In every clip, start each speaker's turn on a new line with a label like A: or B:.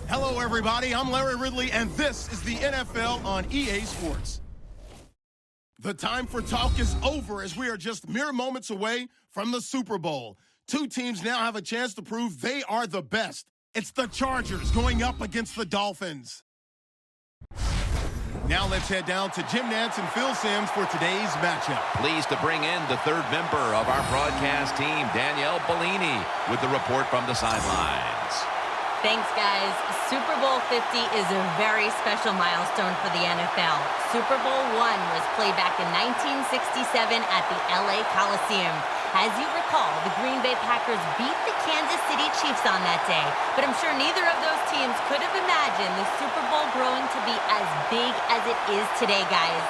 A: Hello, everybody. I'm Larry Ridley, and this is the NFL on EA Sports. The time for talk is over as we are just mere moments away from the Super Bowl. Two teams now have a chance to prove they are the best. It's the Chargers going up against the Dolphins. Now let's head down to Jim Nantz and Phil Simms for today's matchup.
B: Pleased to bring in the third member of our broadcast team, Danielle Bellini, with the report from the sidelines.
C: Thanks, guys. Super Bowl 50 is a very special milestone for the NFL. Super Bowl I was played back in 1967 at the LA Coliseum. As you recall, the Green Bay Packers beat the Kansas City Chiefs on that day. But I'm sure neither of those teams could have imagined the Super Bowl growing to be as big as it is today, guys.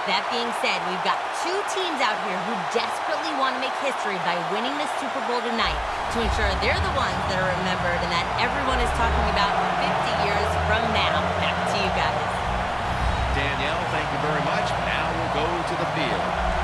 C: That being said, we've got two teams out here who desperately want to make history by winning the Super Bowl tonight to ensure they're the ones that are remembered and that everyone is talking about 50 years from now. Back to you guys.
B: Danielle, thank you very much. Now we'll go to the field.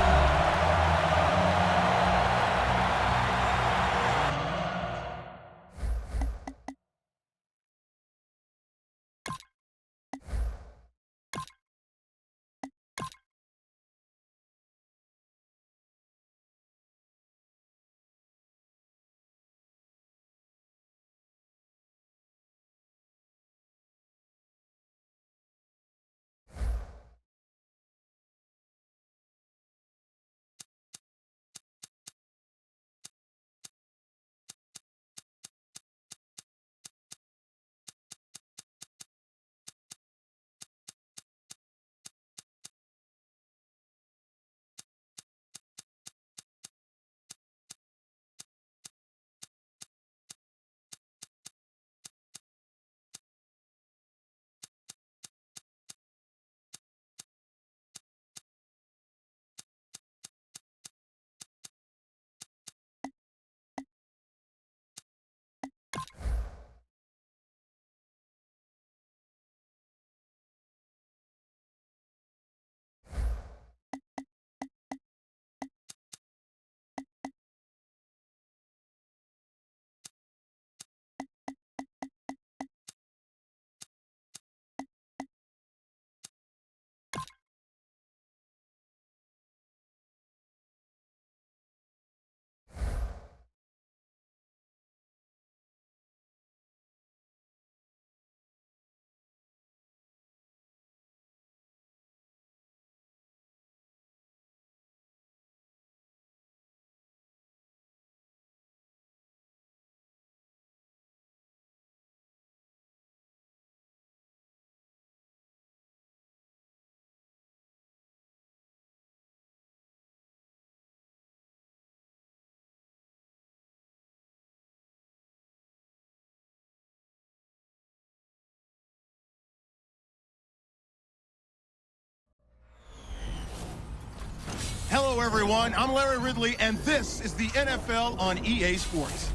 A: Hello, everyone. I'm Larry Ridley, and this is the NFL on EA Sports.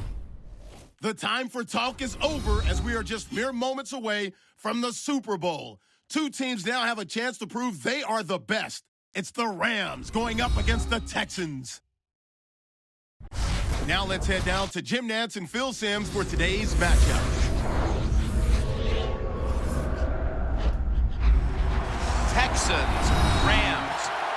A: The time for talk is over as we are just mere moments away from the Super Bowl. Two teams now have a chance to prove they are the best. It's the Rams going up against the Texans. Now let's head down to Jim Nantz and Phil Simms for today's matchup.
B: Texans, Rams.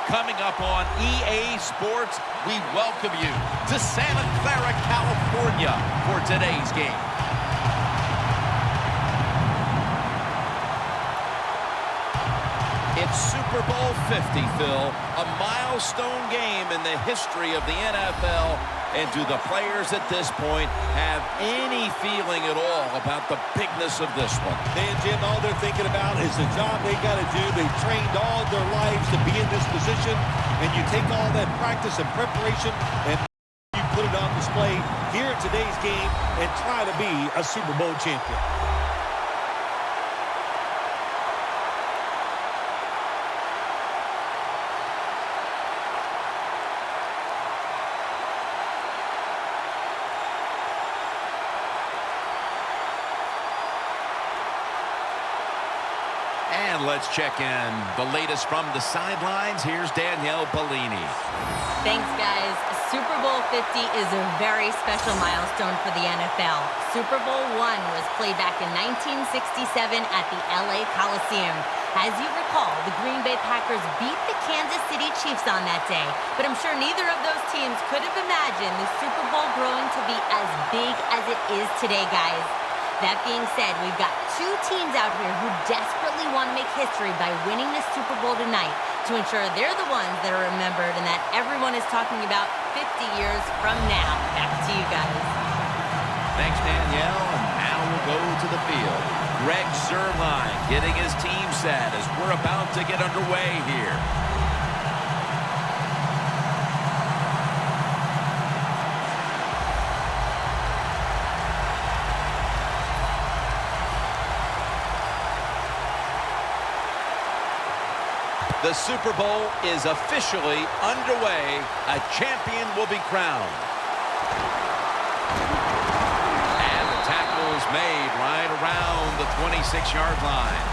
B: Coming up on EA Sports, we welcome you to Santa Clara, California for today's game. It's Super Bowl 50, Phil, a milestone game in the history of the NFL. And do the players at this point have any feeling at all about the bigness of this one?
D: And Jim, all they're thinking about is the job they got to do. They've trained all their lives to be in this position, and you take all that practice and preparation and you put it on display here in today's game and try to be a Super Bowl champion.
B: And let's check in the latest from the sidelines. Here's Danielle Bellini.
C: Thanks, guys. Super Bowl 50 is a very special milestone for the NFL. Super Bowl I was played back in 1967 at the LA Coliseum. As you recall, the Green Bay Packers beat the Kansas City Chiefs on that day. But I'm sure neither of those teams could have imagined the Super Bowl growing to be as big as it is today, guys. That being said, we've got two teams out here who desperately want to make history by winning the Super Bowl tonight to ensure they're the ones that are remembered and that everyone is talking about 50 years from now. Back to you guys.
B: Thanks, Danielle. And now we'll go to the field. Greg Zuerlein getting his team set as we're about to get underway here. The Super Bowl is officially underway. A champion will be crowned. And the tackle is made right around the 26-yard line.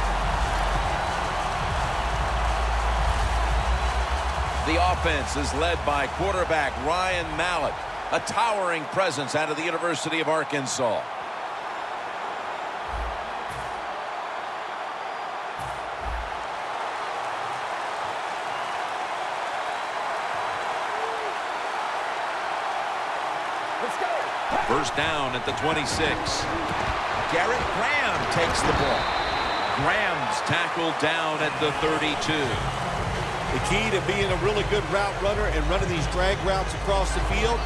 B: The offense is led by quarterback Ryan Mallett, a towering presence out of the University of Arkansas. First down at the 26. Garrett Graham takes the ball. Graham's tackled down at the 32.
D: The key to being a really good route runner and running these drag routes across the field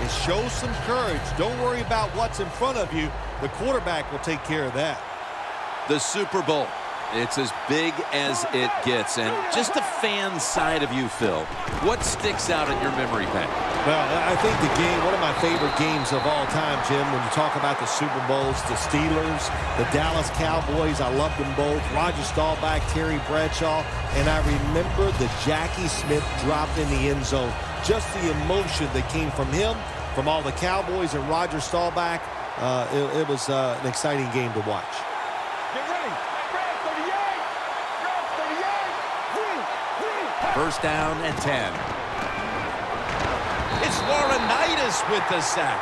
D: is show some courage. Don't worry about what's in front of you. The quarterback will take care of that.
B: The Super Bowl. It's as big as it gets. And just the fan side of you, Phil, what sticks out in your memory bank?
D: Well, I think the game, one of my favorite games of all time, Jim, when you talk about the Super Bowls, the Steelers, the Dallas Cowboys, I loved them both. Roger Staubach, Terry Bradshaw, and I remember the Jackie Smith drop in the end zone. Just the emotion that came from him, from all the Cowboys and Roger Staubach. It was an exciting game to watch.
E: Get ready.
B: First down and 10. It's Laurinaitis with the sack.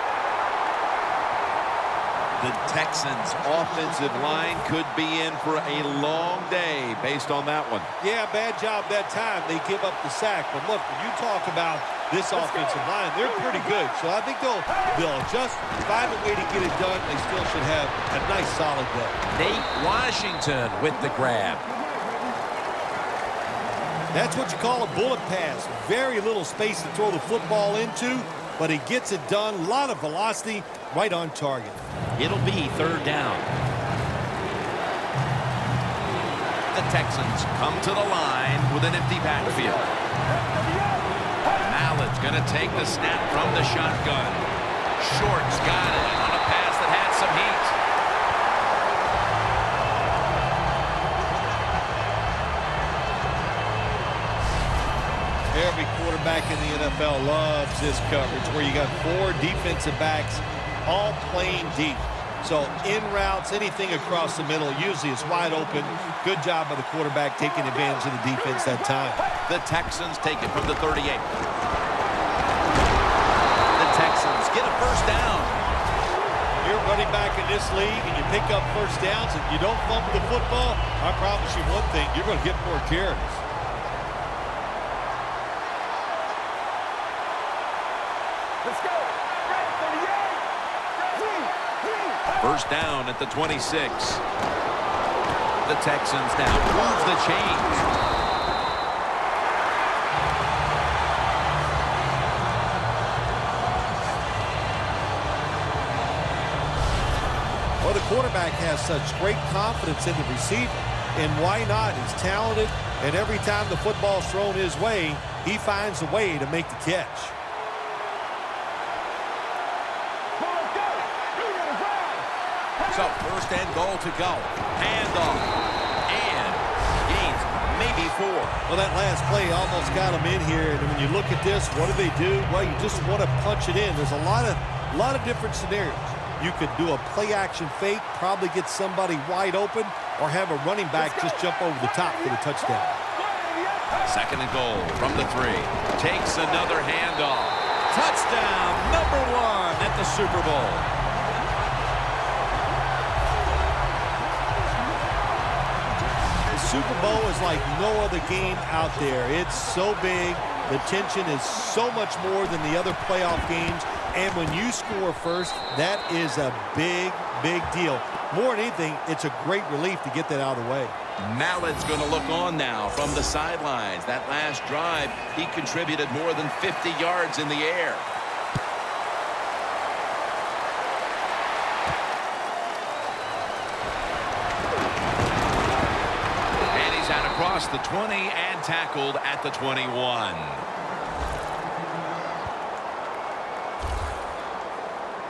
B: The Texans' offensive line could be in for a long day based on that one.
D: Yeah, bad job that time. They give up the sack. But look, when you talk about this offensive line, they're pretty good. So I think they'll just find a way to get it done. They still should have a nice, solid day.
B: Nate Washington with the grab.
D: That's what you call a bullet pass. Very little space to throw the football into, but he gets it done. A lot of velocity, right on target.
B: It'll be third down. The Texans come to the line with an empty backfield. Mallett's going to take the snap from the shotgun. Short's got it on a pass that had some heat.
D: Every quarterback in the NFL loves this coverage where you got four defensive backs all playing deep. So in routes, anything across the middle, usually it's wide open. Good job by the quarterback taking advantage of the defense that time.
B: The Texans take it from the 38. The Texans get a first down.
D: You're running back in this league and you pick up first downs and you don't fumble the football, I promise you one thing, you're going to get more carries.
E: Let's go.
B: First down at the 26. The Texans now move the chains.
D: Well, the quarterback has such great confidence in the receiver. And why not? He's talented, and every time the ball's thrown his way, he finds a way to make the catch.
B: So first and goal to go. Handoff. And gains maybe 4.
D: Well, that last play almost got him in here. And when you look at this, what do? Well, you just want to punch it in. There's a lot of different scenarios. You could do a play-action fake, probably get somebody wide open, or have a running back just jump over the top for the touchdown.
B: Second and goal from the 3. Takes another handoff. Touchdown, #1 at the Super Bowl.
D: The Super Bowl is like no other game out there. It's so big. The tension is so much more than the other playoff games. And when you score first, that is a big, big deal. More than anything, it's a great relief to get that out of the way.
B: Mallett's going to look on now from the sidelines. That last drive, he contributed more than 50 yards in the air. And he's out across the 20 and tackled at the 21.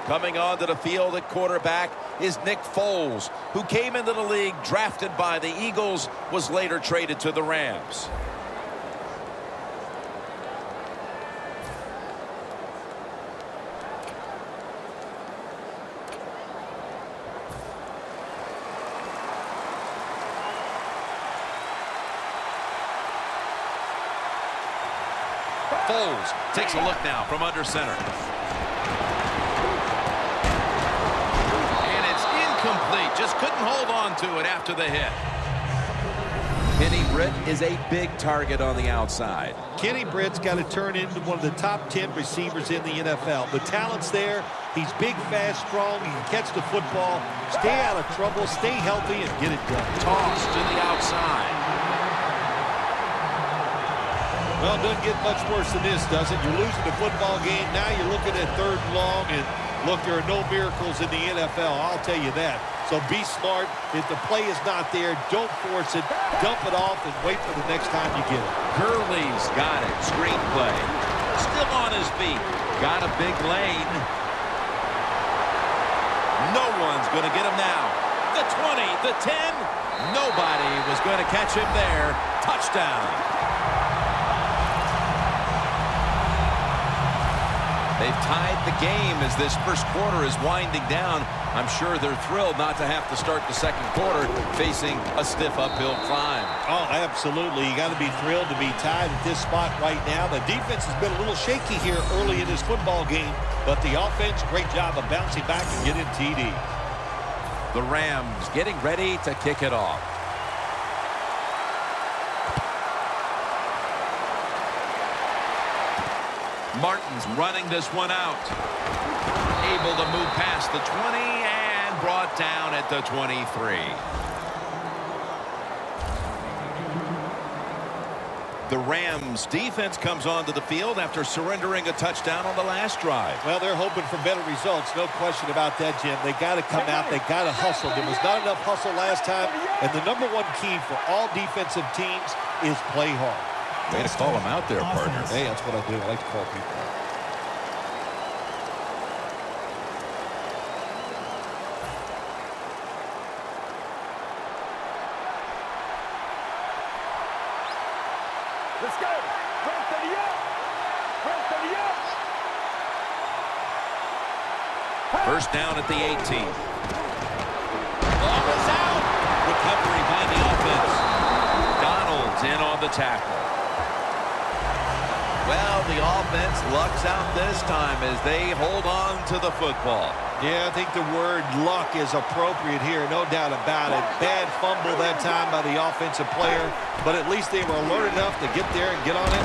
B: Coming onto the field at quarterback is Nick Foles, who came into the league drafted by the Eagles, was later traded to the Rams. Foles takes a look now from under center. Complete. Just couldn't hold on to it after the hit. Kenny Britt is a big target on the outside.
D: Kenny Britt's got to turn into one of the top 10 receivers in the NFL. The talent's there. He's big, fast, strong. He can catch the football, stay out of trouble, stay healthy, and get it done.
B: Toss to the outside.
D: Well, it doesn't get much worse than this, does it? You're losing the football game. Now you're looking at 3rd and long, and look, there are no miracles in the NFL, I'll tell you that. So be smart. If the play is not there, don't force it. Dump it off and wait for the next time you get it.
B: Gurley's got it. Screen play. Still on his feet. Got a big lane. No one's going to get him now. The 20, the 10. Nobody was going to catch him there. Touchdown. They've tied the game as this first quarter is winding down. I'm sure they're thrilled not to have to start the second quarter facing a stiff uphill climb.
D: Oh, absolutely. You got to be thrilled to be tied at this spot right now. The defense has been a little shaky here early in this football game, but the offense, great job of bouncing back and getting TD.
B: The Rams getting ready to kick it off. Martin's running this one out. Able to move past the 20 and brought down at the 23. The Rams defense comes onto the field after surrendering a touchdown on the last drive.
D: Well, they're hoping for better results. No question about that, Jim. They got to come out. They got to hustle. There was not enough hustle last time. And the #1 key for all defensive teams is play hard.
B: Way to call him out there, partner.
D: Hey, that's what I do. I like to call people out.
E: Let's go.
B: First down at the 18. Ball is out. Recovery by the offense. Donald's in on the tackle. Well, the offense lucks out this time as they hold on to the football.
D: Yeah, I think the word luck is appropriate here, no doubt about it. Bad fumble that time by the offensive player, but at least they were alert enough to get there and get on it,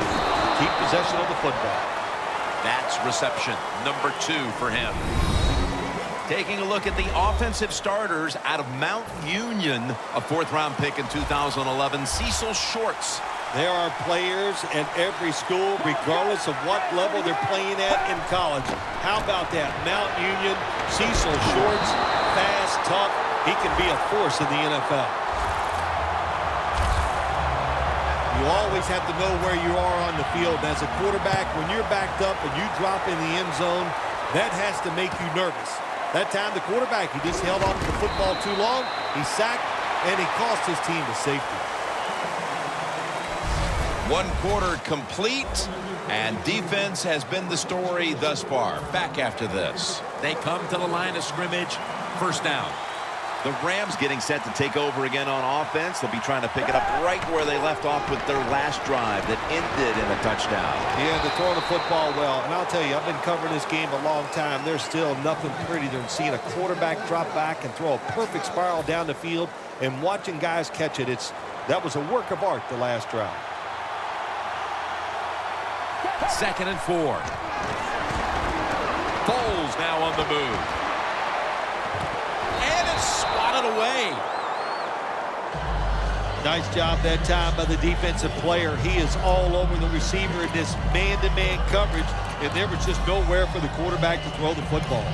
D: keep possession of the football.
B: That's reception number 2 for him. Taking a look at the offensive starters out of Mount Union, a 4th-round pick in 2011, Cecil Shorts.
D: There are players at every school, regardless of what level they're playing at in college. How about that? Mount Union, Cecil Shorts, fast, tough. He can be a force in the NFL. You always have to know where you are on the field. As a quarterback, when you're backed up and you drop in the end zone, that has to make you nervous. That time, the quarterback, he just held on to the football too long. He sacked, and he cost his team the safety.
B: 1 quarter complete, and defense has been the story thus far. Back after this. They come to the line of scrimmage. First down. The Rams getting set to take over again on offense. They'll be trying to pick it up right where they left off with their last drive that ended in a touchdown.
D: Yeah, they're throwing the football well. And I'll tell you, I've been covering this game a long time. There's still nothing prettier than seeing a quarterback drop back and throw a perfect spiral down the field and watching guys catch it. That was a work of art the last drive.
B: 2nd and 4. Foles now on the move. And it's swatted away.
D: Nice job that time by the defensive player. He is all over the receiver in this man-to-man coverage, and there was just nowhere for the quarterback to throw the football.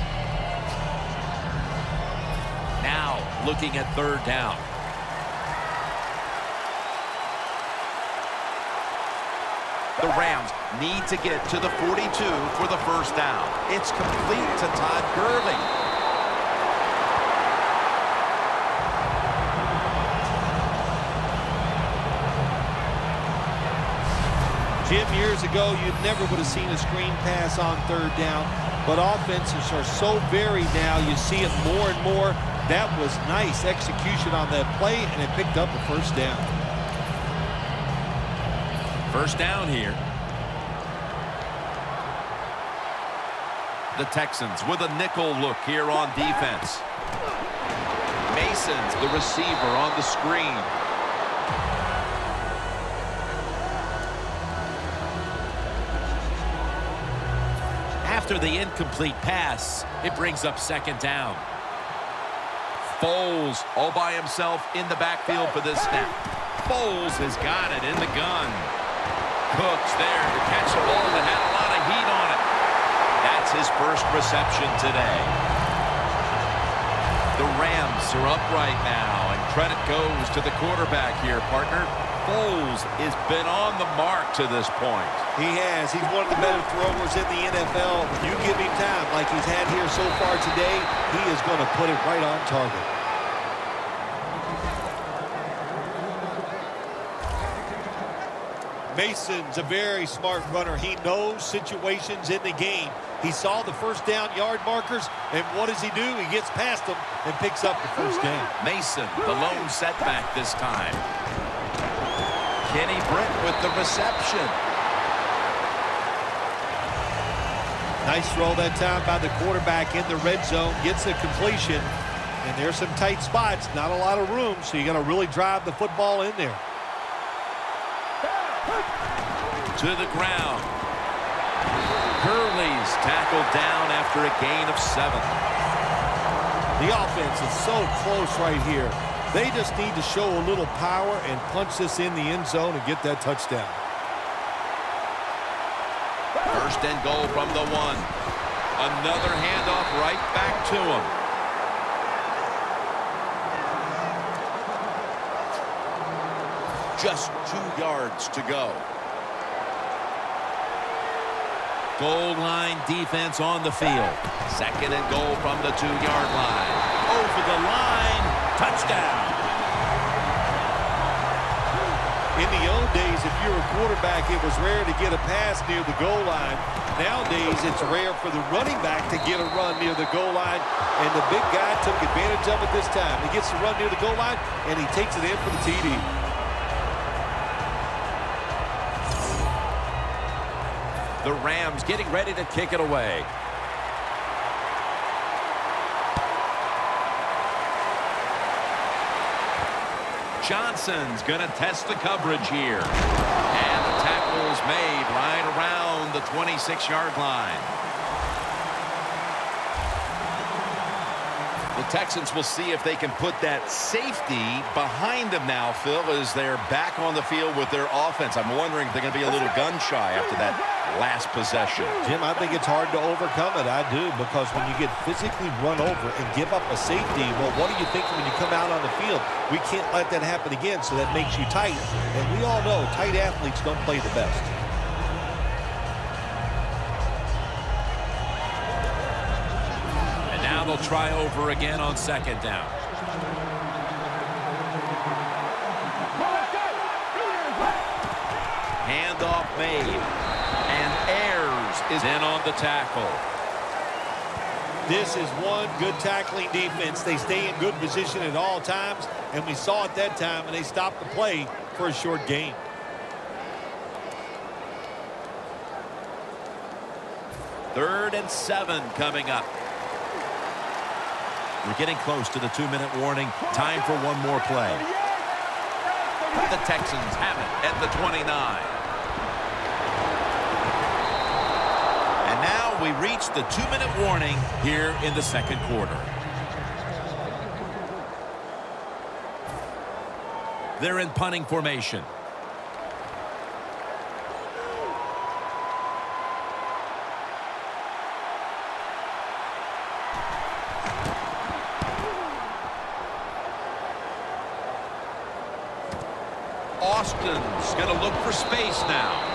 B: Now looking at 3rd down. The Rams need to get to the 42 for the 1st down. It's complete to Todd Gurley.
D: Jim, years ago, you never would have seen a screen pass on 3rd down, but offenses are so varied now. You see it more and more. That was nice execution on that play, and it picked up a 1st down.
B: 1st down here. The Texans with a nickel look here on defense. Mason's the receiver on the screen. After the incomplete pass, it brings up 2nd down. Foles all by himself in the backfield for this snap. Foles has got it in the gun. Cooks there to catch a ball that had a lot of heat on it. That's his 1st reception today. The Rams are upright now, and credit goes to the quarterback here, partner. Foles has been on the mark to this point.
D: He has. He's one of the better throwers in the NFL. When you give him time like he's had here so far today, he is going to put it right on target. Mason's a very smart runner. He knows situations in the game. He saw the 1st down yard markers, and what does he do? He gets past them and picks up the 1st down.
B: Mason, the lone setback this time. Kenny Britt with the reception.
D: Nice throw that time by the quarterback in the red zone. Gets a completion, and there's some tight spots. Not a lot of room, so you got to really drive the football in there.
B: To the ground. Gurley's tackled down after a gain of 7.
D: The offense is so close right here. They just need to show a little power and punch this in the end zone and get that touchdown.
B: 1st and goal from the 1. Another handoff right back to him. Just 2 yards to go. Goal line defense on the field. 2nd and goal from the 2-yard line. Over the line. Touchdown.
D: In the old days, if you're a quarterback, it was rare to get a pass near the goal line. Nowadays, it's rare for the running back to get a run near the goal line, and the big guy took advantage of it this time. He gets to run near the goal line, and he takes it in for the TD.
B: The Rams getting ready to kick it away. Johnson's going to test the coverage here. And the tackle is made right around the 26-yard line. The Texans will see if they can put that safety behind them now, Phil, as they're back on the field with their offense. I'm wondering if they're going to be a little gun-shy after that last possession.
D: Jim, I think it's hard to overcome it. I do, because when you get physically run over and give up a safety, well, what do you think when you come out on the field? We can't let that happen again, so that makes you tight. And we all know tight athletes don't play the best.
B: And now they'll try over again on 2nd down. Handoff made. And Ayers is in on the tackle.
D: This is one good tackling defense. They stay in good position at all times, and we saw it that time, and they stopped the play for a short gain.
B: Third and 7 coming up. We're getting close to the 2-minute warning. Time for one more play. The Texans have it at the 29. And now we reach the 2-minute warning here in the second quarter. They're in punting formation. Austin's going to look for space now.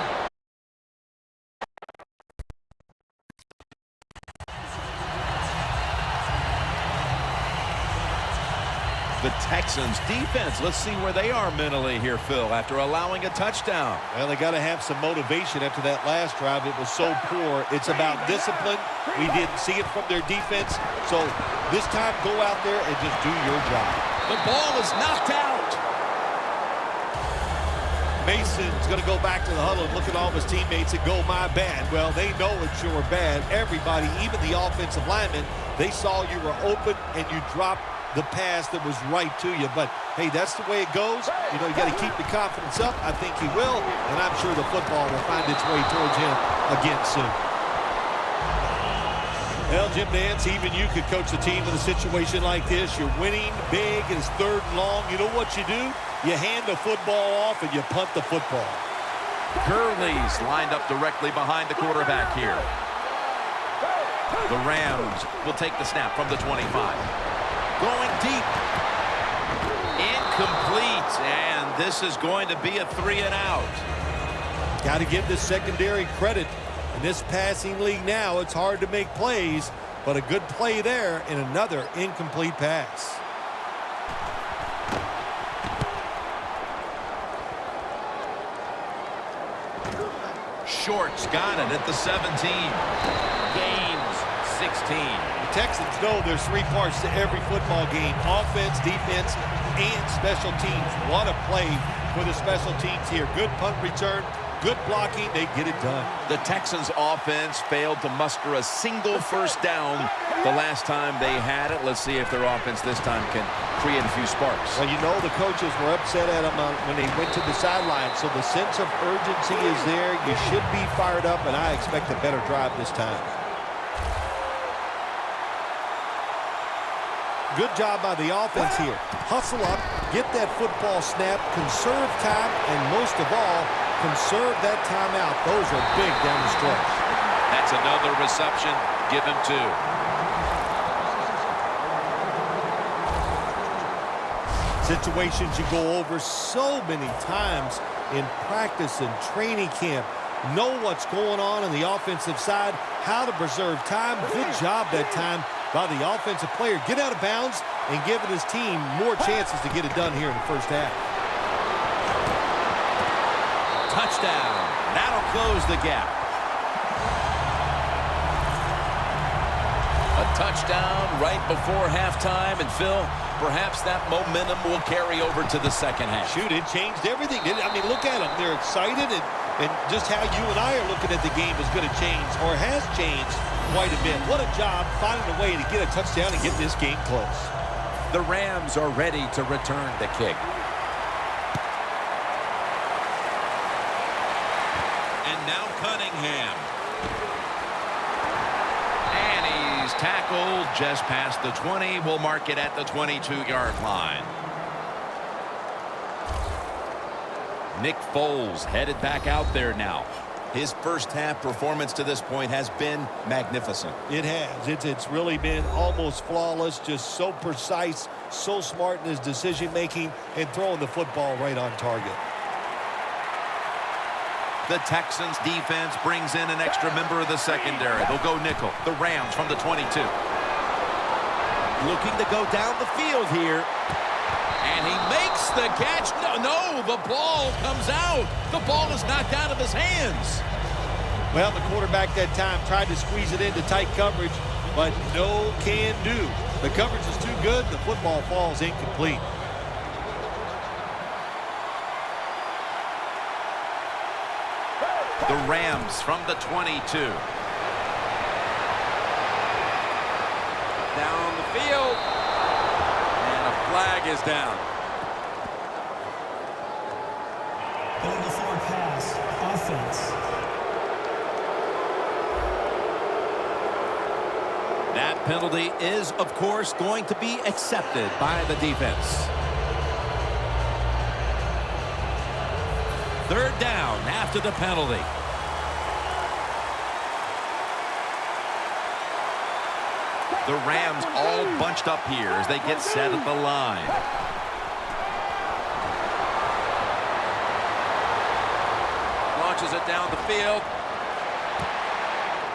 B: The Texans defense, let's see where they are mentally here, Phil, after allowing a touchdown.
D: Well, they got to have some motivation after that last drive. It was so poor. It's about discipline. We didn't see it from their defense. So this time, go out there and just do your job.
B: The ball is knocked out.
D: Mason's going to go back to the huddle and look at all of his teammates and go, my bad. Well, they know it's your bad. Everybody, even the offensive linemen, they saw you were open and you dropped the pass that was right to you. But, hey, that's the way it goes. You know, you got to keep the confidence up. I think he will, and I'm sure the football will find its way towards him again soon. Well, Jim Nance, even you could coach a team in a situation like this. You're winning big, and it's 3rd and long. You know what you do? You hand the football off and you punt the football.
B: Gurley's lined up directly behind the quarterback here. The Rams will take the snap from the 25. Going deep. Incomplete. And this is going to be a 3-and-out.
D: Got to give the secondary credit. In this passing league now, it's hard to make plays, but a good play there and another incomplete pass.
B: Short's got it at the 17. Gains 16.
D: The Texans know there's 3 parts to every football game: offense, defense, and special teams. What a play for the special teams here. Good punt return, good blocking. They get it done.
B: The Texans offense failed to muster a single first down the last time they had it. Let's see if their offense this time can create a few sparks.
D: Well, you know the coaches were upset at them when they went to the sideline, so the sense of urgency is there. You should be fired up, and I expect a better drive this time. Good job by the offense here. Hustle up, get that football snap, conserve time, and most of all, conserve that timeout. Those are big down the stretch.
B: That's another reception. Give him 2.
D: Situations you go over so many times in practice and training camp. Know what's going on the offensive side, how to preserve time. Good job that time by the offensive player. Get out of bounds and giving his team more chances to get it done here in the first half.
B: Touchdown. That'll close the gap. A touchdown right before halftime. And Phil, perhaps that momentum will carry over to the second half.
D: Shoot, it changed everything. I mean, look at them. They're excited, and just how you and I are looking at the game is going to change, or has changed quite a bit. What a job finding a way to get a touchdown and get this game close.
B: The Rams are ready to return the kick. And now Cunningham. And he's tackled just past the 20. We'll mark it at the 22-yard line. Nick Foles headed back out there now. His first half performance to this point has been magnificent.
D: It has. It's really been almost flawless, just so precise, so smart in his decision-making, and throwing the football right on target.
B: The Texans defense brings in an extra member of the secondary. They'll go nickel. The Rams from the 22. Looking to go down the field here. And he makes the catch. No, the ball comes out. The ball is knocked out of his hands.
D: Well, the quarterback that time tried to squeeze it into tight coverage. but no can do. The coverage is too good. The football falls incomplete.
B: The Rams from the 22. Down the field. And a flag is down.
F: Going the forward pass. Offense.
B: That penalty is, of course, going to be accepted by the defense. Third down after the penalty. The Rams all bunched up here as they get set at the line. Launches it down the field.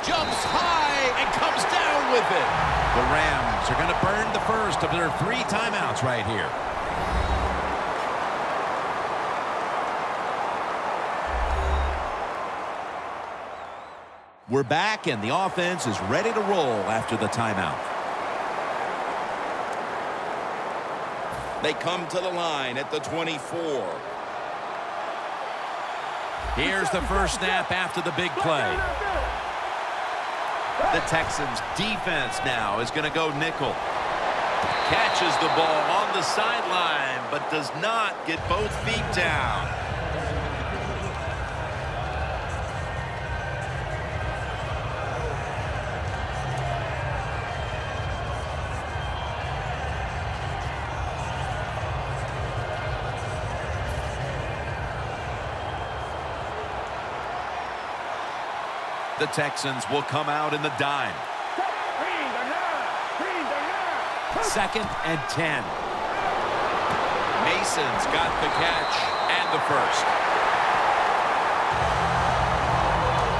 B: Jumps high and comes down with it. The Rams are going to burn the first of their 3 timeouts right here. We're back, and the offense is ready to roll after the timeout. They come to the line at the 24. Here's the first snap after the big play. The Texans defense now is going to go nickel. Catches the ball on the sideline, but does not get both feet down. The Texans will come out in the dime. Second and 10. Mason's got the catch and the first.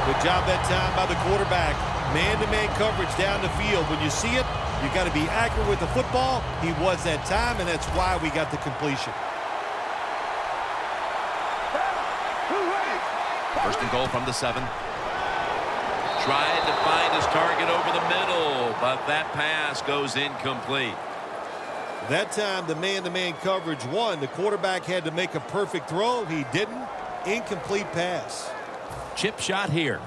D: Good job that time by the quarterback. Man-to-man coverage down the field. When you see it, you got to be accurate with the football. He was that time, and that's why we got the completion.
B: First and goal from the 7. Tried to find his target over the middle, but that pass goes incomplete.
D: That time, the man-to-man coverage won. The quarterback had to make a perfect throw. He didn't. Incomplete pass.
B: Chip shot here.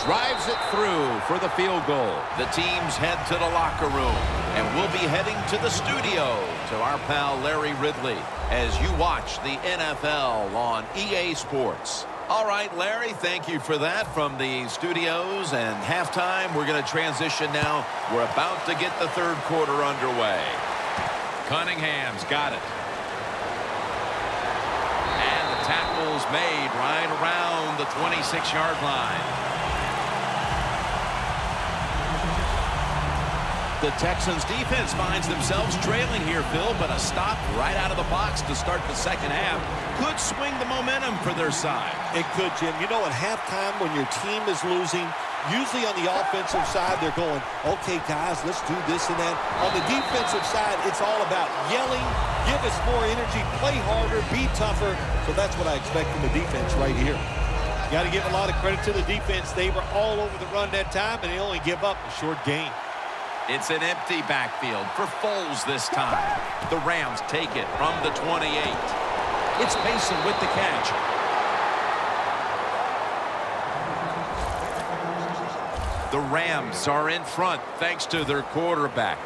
B: Drives it through for the field goal. The teams head to the locker room, and we'll be heading to the studio to our pal Larry Ridley as you watch the NFL on EA Sports. All right, Larry, thank you for that from the studios. And halftime, we're going to transition now. We're about to get the third quarter underway. Cunningham's got it. And the tackle's made right around the 26-yard line. The Texans defense finds themselves trailing here, Phil, but a stop right out of the box to start the second half could swing the momentum for their side.
D: It could, Jim. You know, at halftime when your team is losing, usually on the offensive side, they're going, okay, guys, let's do this and that. On the defensive side, it's all about yelling, give us more energy, play harder, be tougher. So that's what I expect from the defense right here. Got to give a lot of credit to the defense. They were all over the run that time, and they only give up a short gain.
B: It's an empty backfield for Foles this time. The Rams take it from the 28. It's Mason with the catch. The Rams are in front thanks to their quarterback.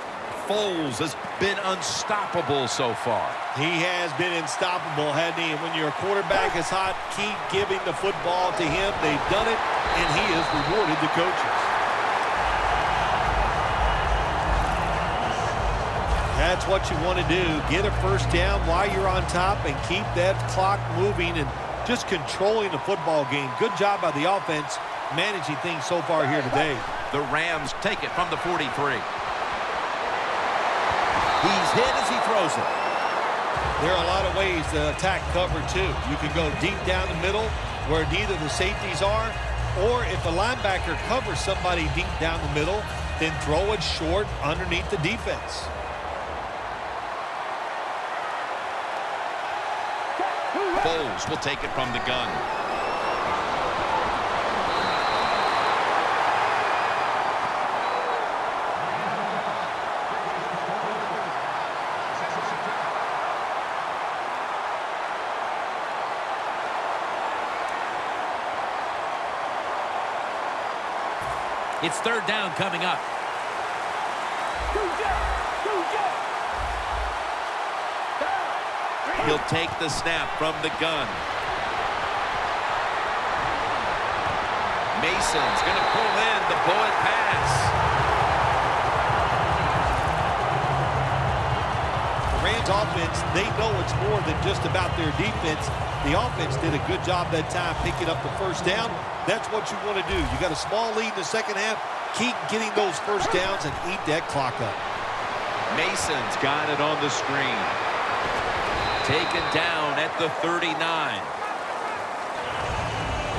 B: Foles has been unstoppable so far.
D: He has been unstoppable, hasn't he? And when your quarterback is hot, keep giving the football to him. They've done it, and he has rewarded the coaches. That's what you want to do. Get a first down while you're on top and keep that clock moving and just controlling the football game. Good job by the offense managing things so far here today.
B: The Rams take it from the 43. He's hit as he throws it.
D: There are a lot of ways to attack cover, too. You can go deep down the middle where neither the safeties are, or if a linebacker covers somebody deep down the middle, then throw it short underneath the defense.
B: Foles will take it from the gun. It's third down coming up. He'll take the snap from the gun. Mason's going to pull in the bullet pass.
D: The Rams offense, they know it's more than just about their defense. The offense did a good job that time picking up the first down. That's what you want to do. You got a small lead in the second half. Keep getting those first downs and eat that clock up.
B: Mason's got it on the screen. Taken down at the 39.
D: The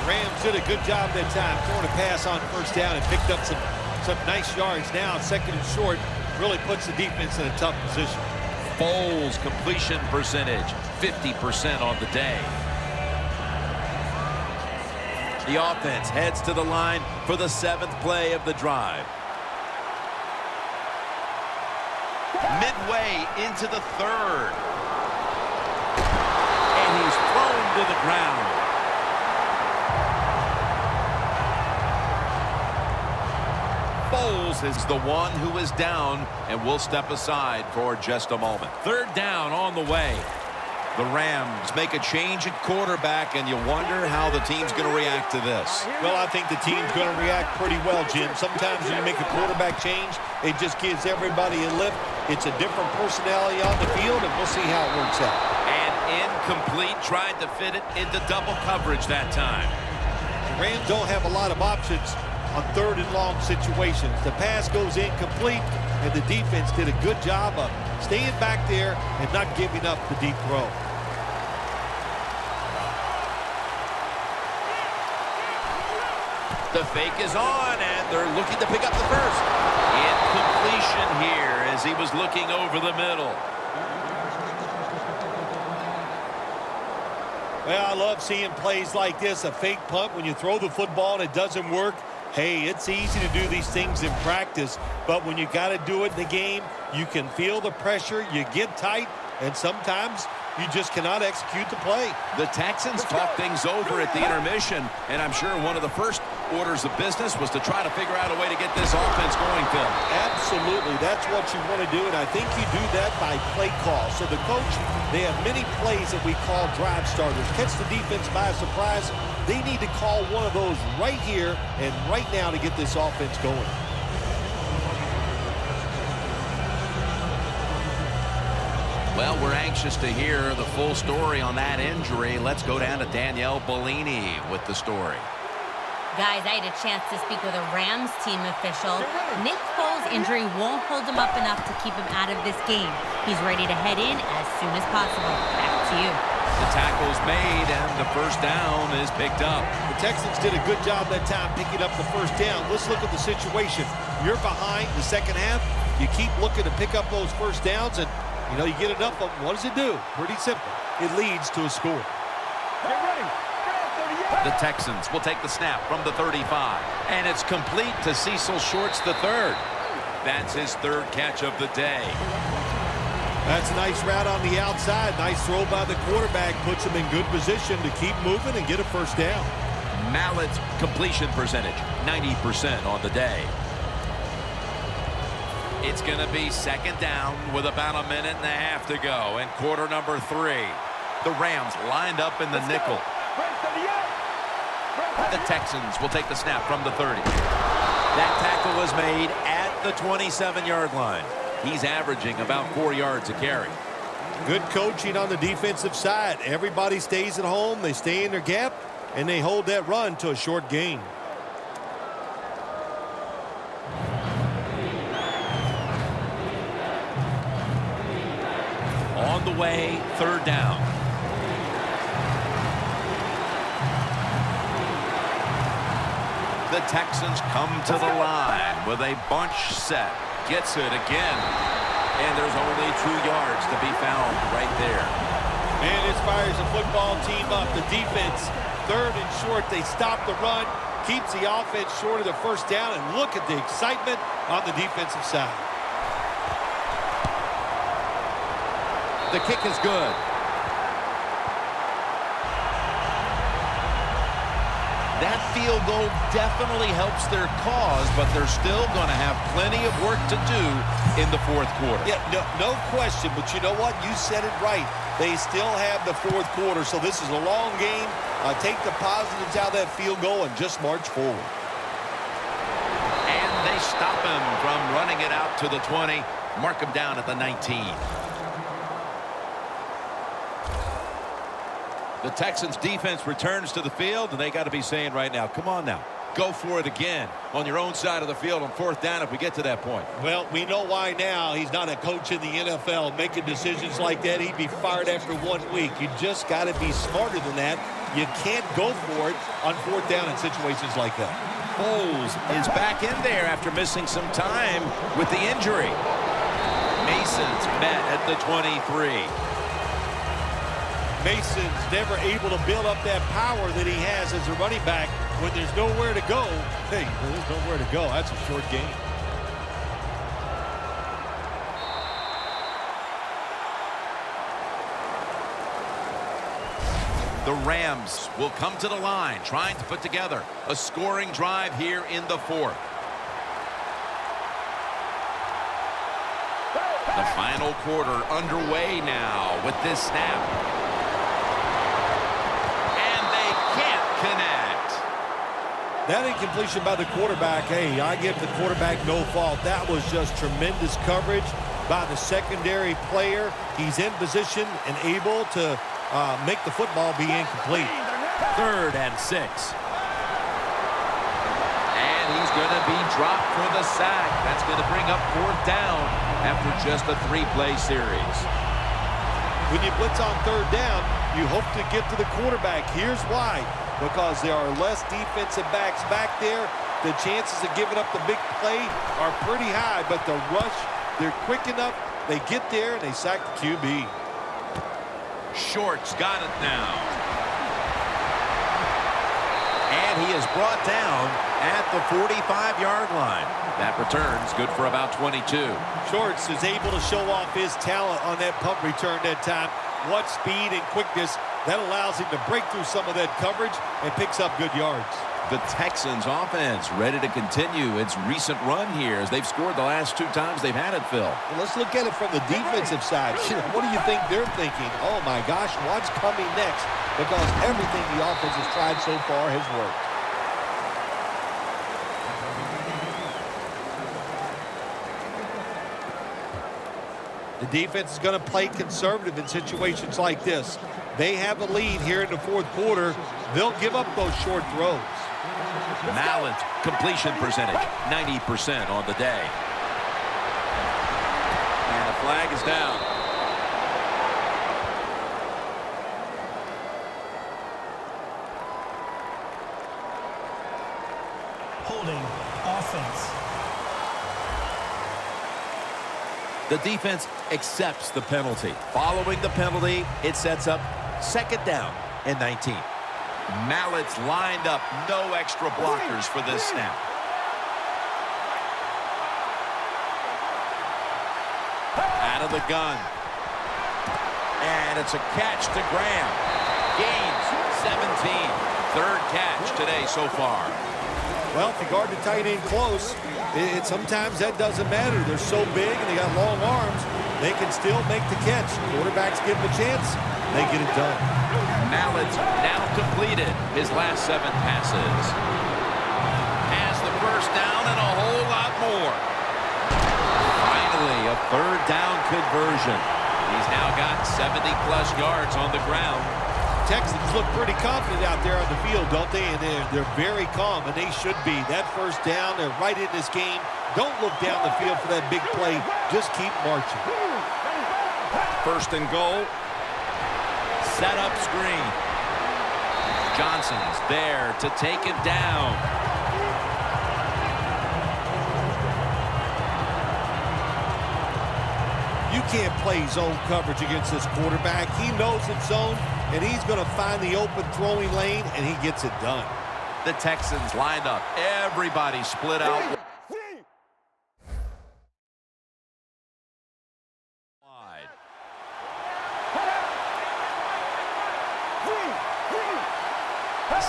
D: Rams did a good job that time throwing a pass on first down and picked up some nice yards. Now second and short really puts the defense in a tough position.
B: Foles completion percentage 50% on the day. The offense heads to the line for the 7th play of the drive. Midway into the 3rd. And he's thrown to the ground. Foles is the one who is down and will step aside for just a moment. Third down on the way. The Rams make a change at quarterback, and you wonder how the team's going to react to this.
D: Well, I think the team's going to react pretty well, Jim. Sometimes when you make a quarterback change, it just gives everybody a lift. It's a different personality on the field, and we'll see how it works out.
B: And incomplete, tried to fit it into double coverage that time.
D: The Rams don't have a lot of options on 3rd and long situations. The pass goes incomplete, and the defense did a good job of staying back there and not giving up the deep throw.
B: The fake is on, and they're looking to pick up the first. Incompletion here as he was looking over the middle.
D: Well, I love seeing plays like this, a fake punt when you throw the football and it doesn't work. Hey, it's easy to do these things in practice, but when you got to do it in the game, you can feel the pressure, you get tight, and sometimes you just cannot execute the play.
B: The Texans talked things over at the intermission, and I'm sure one of the first orders of business was to try to figure out a way to get this offense going, Phil.
D: Absolutely. That's what you want to do, and I think you do that by play call. So the coach, they have many plays that we call drive starters. Catch the defense by surprise. They need to call one of those right here and right now to get this offense going.
B: Well, we're anxious to hear the full story on that injury. Let's go down to Danielle Bellini with the story.
C: Guys, I had a chance to speak with a Rams team official. Nick Foles' injury won't hold him up enough to keep him out of this game. He's ready to head in as soon as possible. Back to you.
B: The tackle's made, and the first down is picked up.
D: The Texans did a good job that time picking up the first down. Let's look at the situation. You're behind the second half. You keep looking to pick up those first downs, and, you know, you get enough of them. What does it do? Pretty simple. It leads to a score.
E: Get ready.
B: The Texans will take the snap from the 35. And it's complete to Cecil Shorts the third. That's his third catch of the day.
D: That's a nice route on the outside. Nice throw by the quarterback. Puts him in good position to keep moving and get a first down.
B: Mallett's completion percentage, 90% on the day. It's going to be second down with about a minute and a half to go in quarter number 3. The Rams lined up in the nickel. The Texans will take the snap from the 30. That tackle was made at the 27-yard line. He's averaging about 4 yards a carry.
D: Good coaching on the defensive side. Everybody stays at home. They stay in their gap, and they hold that run to a short gain.
B: On the way, third down. The Texans come to the line with a bunch set. Gets it again. And there's only 2 yards to be found right there.
D: Man, this fires the football team up. The defense, third and short. They stop the run. Keeps the offense short of the first down. And look at the excitement on the defensive side.
B: The kick is good. That field goal definitely helps their cause, but they're still going to have plenty of work to do in the fourth quarter.
D: Yeah, no question, but you know what? You said it right. They still have the fourth quarter, so this is a long game. Take the positives out of that field goal and just march forward.
B: And they stop him from running it out to the 20. Mark him down at the 19. The Texans defense returns to the field, and they got to be saying right now, come on now, go for it again on your own side of the field on fourth down if we get to that point.
D: Well, we know why now. He's not a coach in the NFL making decisions like that. He'd be fired after 1 week. You just got to be smarter than that. You can't go for it on fourth down in situations like that.
B: Foles is back in there after missing some time with the injury. Mason's met at the 23.
D: Mason's never able to build up that power that he has as a running back when there's nowhere to go. Hey, there's nowhere to go. That's a short game.
B: The Rams will come to the line, trying to put together a scoring drive here in the fourth. The final quarter underway now with this snap. Connect.
D: That incompletion by the quarterback, hey, I give the quarterback no fault. That was just tremendous coverage by the secondary player. He's in position and able to make the football be incomplete.
B: 3rd and 6. And he's going to be dropped for the sack. That's going to bring up 4th down after just a 3-play series.
D: When you blitz on 3rd down, you hope to get to the quarterback. Here's why. Because there are less defensive backs back there. The chances of giving up the big play are pretty high, but the rush, they're quick enough. They get there, and they sack the QB.
B: Short's got it now. And he is brought down at the 45-yard line. That return's good for about 22.
D: Shorts is able to show off his talent on that punt return that time. What speed and quickness. That allows him to break through some of that coverage and picks up good yards.
B: The Texans offense ready to continue its recent run here as they've scored the last 2 times they've had it, Phil.
D: Well, let's look at it from the defensive side. What do you think they're thinking? Oh, my gosh, what's coming next? Because everything the offense has tried so far has worked. The defense is going to play conservative in situations like this. They have a lead here in the fourth quarter. They'll give up those short throws.
B: Mallett's completion percentage, 90% on the day. And the flag is down.
F: Holding offense.
B: The defense accepts the penalty. Following the penalty, it sets up 2nd down and 19. Mallett's lined up. No extra blockers for this snap. Out of the gun. And it's a catch to Graham. Gains 17. 3rd catch today so far.
D: Well, if you guard the tight end close, sometimes that doesn't matter. They're so big and they got long arms, they can still make the catch. Quarterbacks give them a chance, they get it done.
B: Mallett's now completed his last 7 passes. Has the 1st down and a whole lot more. Finally, a 3rd down conversion. He's now got 70-plus yards on the ground.
D: Texans look pretty confident out there on the field, don't they? And they're very calm, and they should be. That 1st down, they're right in this game. Don't look down the field for that big play. Just keep marching.
B: 1st and goal. Set up screen. Johnson's there to take it down.
D: You can't play zone coverage against this quarterback. He knows it's zone, and he's going to find the open throwing lane, and he gets it done.
B: The Texans lined up. Everybody split out.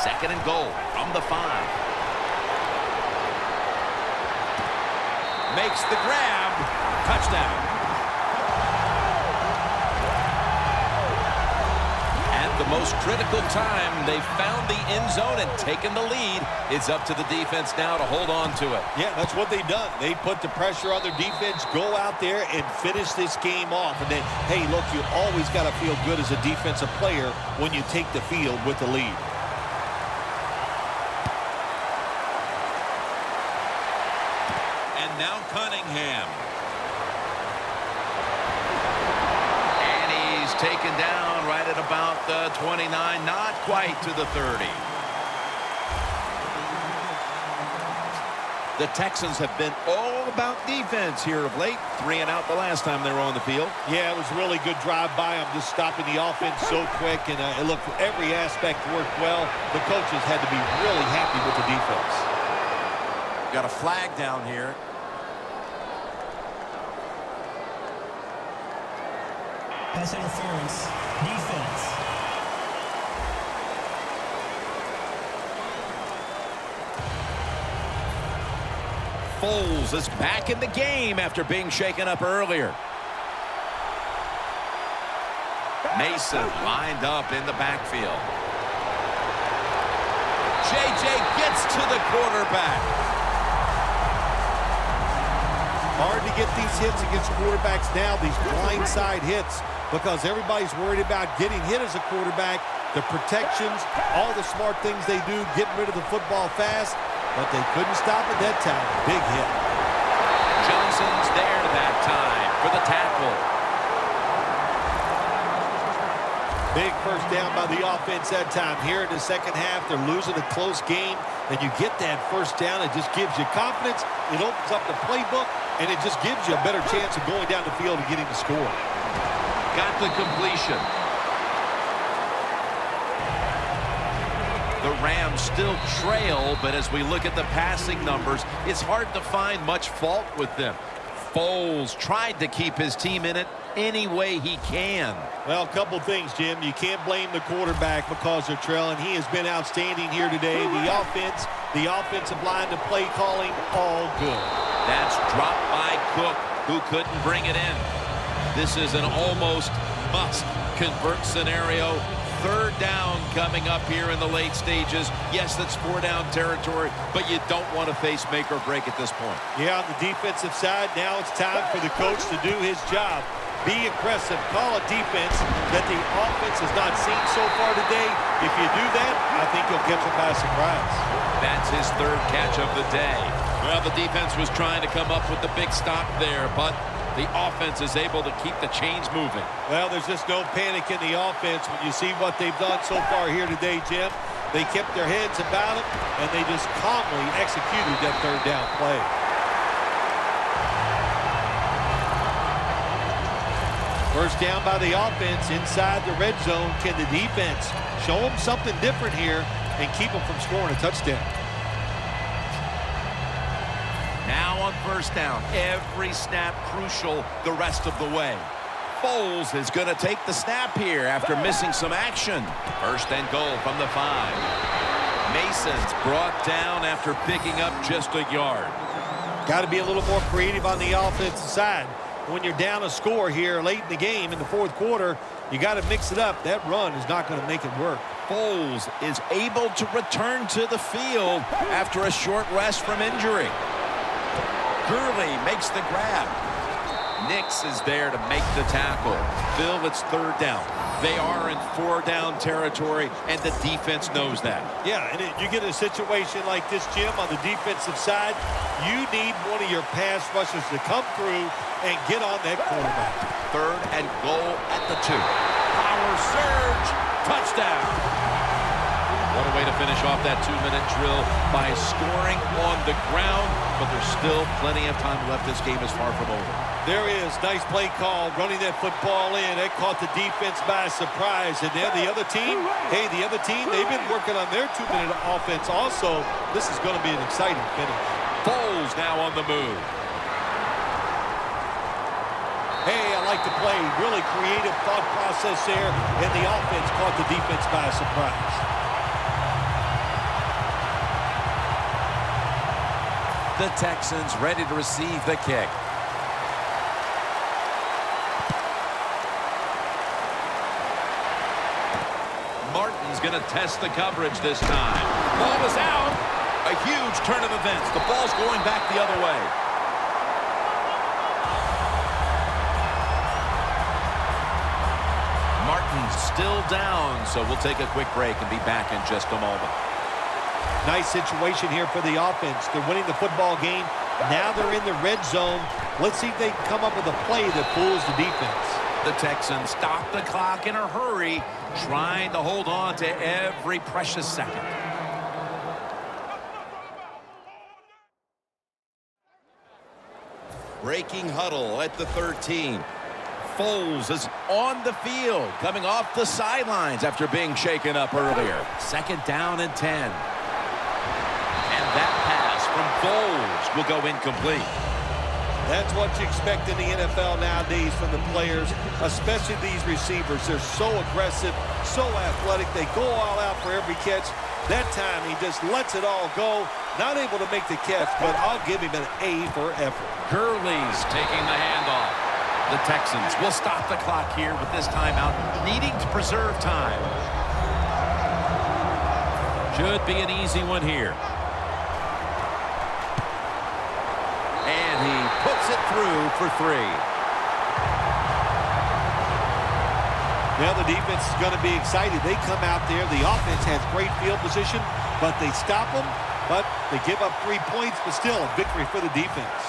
B: Second and goal from the 5. Makes the grab. Touchdown. At the most critical time, they found the end zone and taken the lead. It's up to the defense now to hold on to it.
D: Yeah, that's what they've done. They put the pressure on their defense, go out there and finish this game off. And then, hey, look, you always got to feel good as a defensive player when you take the field with the lead.
B: And now Cunningham. And he's taken down right at about the 29, not quite to the 30. The Texans have been all about defense here of late. 3 and out the last time they were on the field.
D: Yeah, it was a really good drive by them, just stopping the offense so quick. And look, every aspect worked well. The coaches had to be really happy with the defense.
B: Got a flag down here.
F: Pass interference. Defense.
B: Foles is back in the game after being shaken up earlier. Mason lined up in the backfield. J.J. gets to the quarterback.
D: Hard to get these hits against quarterbacks now, these blindside hits, because everybody's worried about getting hit as a quarterback, the protections, all the smart things they do, getting rid of the football fast, but they couldn't stop it that time. Big hit.
B: Johnson's there that time for the tackle.
D: Big first down by the offense that time. Here in the second half, they're losing a close game, and you get that first down. It just gives you confidence. It opens up the playbook, and it just gives you a better chance of going down the field and getting the score.
B: Got the completion. The Rams still trail, but as we look at the passing numbers, it's hard to find much fault with them. Foles tried to keep his team in it any way he can.
D: Well, a couple things, Jim. You can't blame the quarterback because they're trailing. He has been outstanding here today. The offensive line, the play calling, all good.
B: That's dropped by Cook, who couldn't bring it in. This is an almost must-convert scenario. Third down coming up here in the late stages. Yes, that's 4-down territory, but you don't want to face make or break at this point.
D: Yeah, on the defensive side, now it's time for the coach to do his job. Be aggressive. Call a defense that the offense has not seen so far today. If you do that, I think you'll catch them by surprise.
B: That's his third catch of the day. Well, the defense was trying to come up with the big stop there, but the offense is able to keep the chains moving.
D: Well, there's just no panic in the offense when you see what they've done so far here today, Jim. They kept their heads about it, and they just calmly executed that third down play. First down by the offense inside the red zone. Can the defense show them something different here and keep them from scoring a touchdown?
B: Now on first down, every snap crucial the rest of the way. Foles is going to take the snap here after missing some action. First and goal from the 5. Mason's brought down after picking up just a yard.
D: Got to be a little more creative on the offensive side. When you're down a score here late in the game in the fourth quarter, you got to mix it up. That run is not going to make it work.
B: Foles is able to return to the field after a short rest from injury. Gurley makes the grab. Nix is there to make the tackle. Phil, it's third down. They are in 4-down territory, and the defense knows that.
D: Yeah, and you get a situation like this, Jim, on the defensive side, you need one of your pass rushers to come through and get on that quarterback.
B: Third and goal at the 2. Power surge. Touchdown. What a way to finish off that 2-minute drill by scoring on the ground, but there's still plenty of time left. This game is far from over.
D: There is. Nice play call, running that football in. That caught the defense by surprise. And then the other team, hey, the other team, they've been working on their 2-minute offense also. This is going to be an exciting finish.
B: Foles now on the move.
D: Hey, I like the play. Really creative thought process there, and the offense caught the defense by surprise.
B: The Texans ready to receive the kick. Martin's going to test the coverage this time. Ball is out. A huge turn of events. The ball's going back the other way. Martin's still down, so we'll take a quick break and be back in just a moment.
D: Nice situation here for the offense. They're winning the football game. Now they're in the red zone. Let's see if they can come up with a play that fools the defense.
B: The Texans stop the clock in a hurry, trying to hold on to every precious second. Breaking huddle at the 13. Foles is on the field, coming off the sidelines after being shaken up earlier. Second down and 10. And that pass from Foles will go incomplete.
D: That's what you expect in the NFL nowadays from the players, especially these receivers. They're so aggressive, so athletic. They go all out for every catch. That time, he just lets it all go. Not able to make the catch, but I'll give him an A for effort.
B: Gurley's taking the handoff. The Texans will stop the clock here with this timeout, needing to preserve time. Should be an easy one here. And he puts it through for 3.
D: Now the defense is going to be excited. They come out there. The offense has great field position, but they stop them. But they give up 3 points, but still a victory for the defense.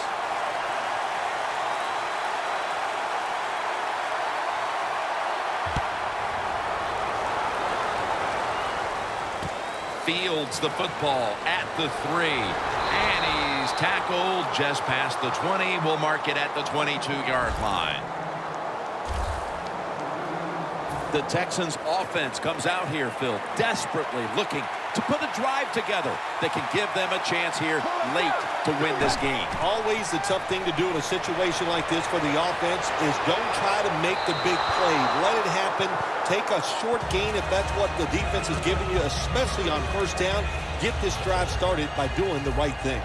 B: Fields the football at the 3. And he's tackled just past the 20. We'll mark it at the 22-yard line. The Texans offense comes out here, Phil, desperately looking to put a drive together that can give them a chance here late to win this game.
D: Always the tough thing to do in a situation like this for the offense is don't try to make the big play. Let it happen. Take a short gain if that's what the defense is giving you, especially on first down. Get this drive started by doing the right thing.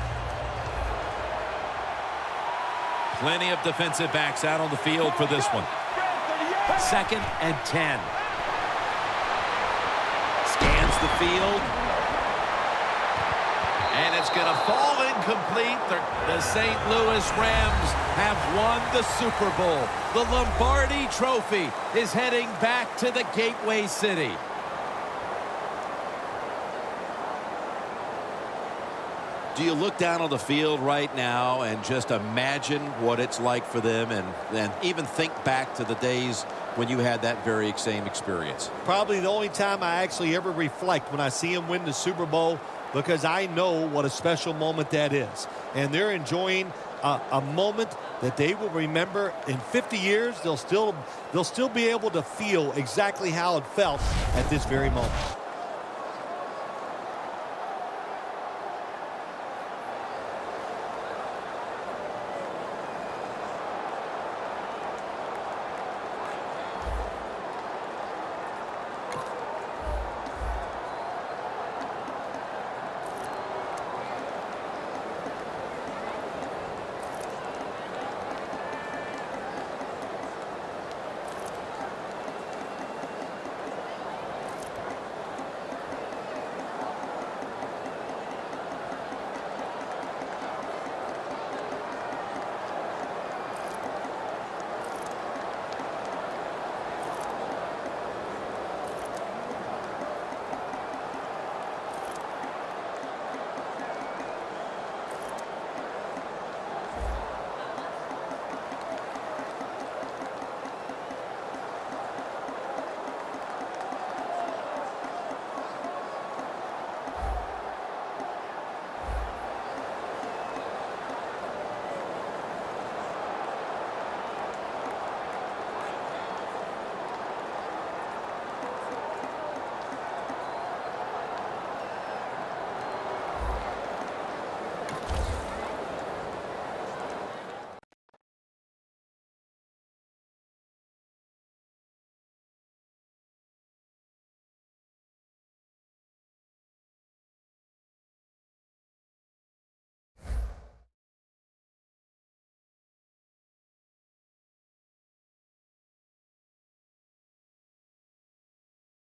B: Plenty of defensive backs out on the field for this one. Second and 10. Scans the field. And it's going to fall incomplete. The St. Louis Rams have won the Super Bowl. The Lombardi Trophy is heading back to the Gateway City. Do you look down on the field right now and just imagine what it's like for them and even think back to the days when you had that very same experience?
D: Probably the only time I actually ever reflect when I see them win the Super Bowl, because I know what a special moment that is. And they're enjoying a moment that they will remember in 50 years. They'll still be able to feel exactly how it felt at this very moment.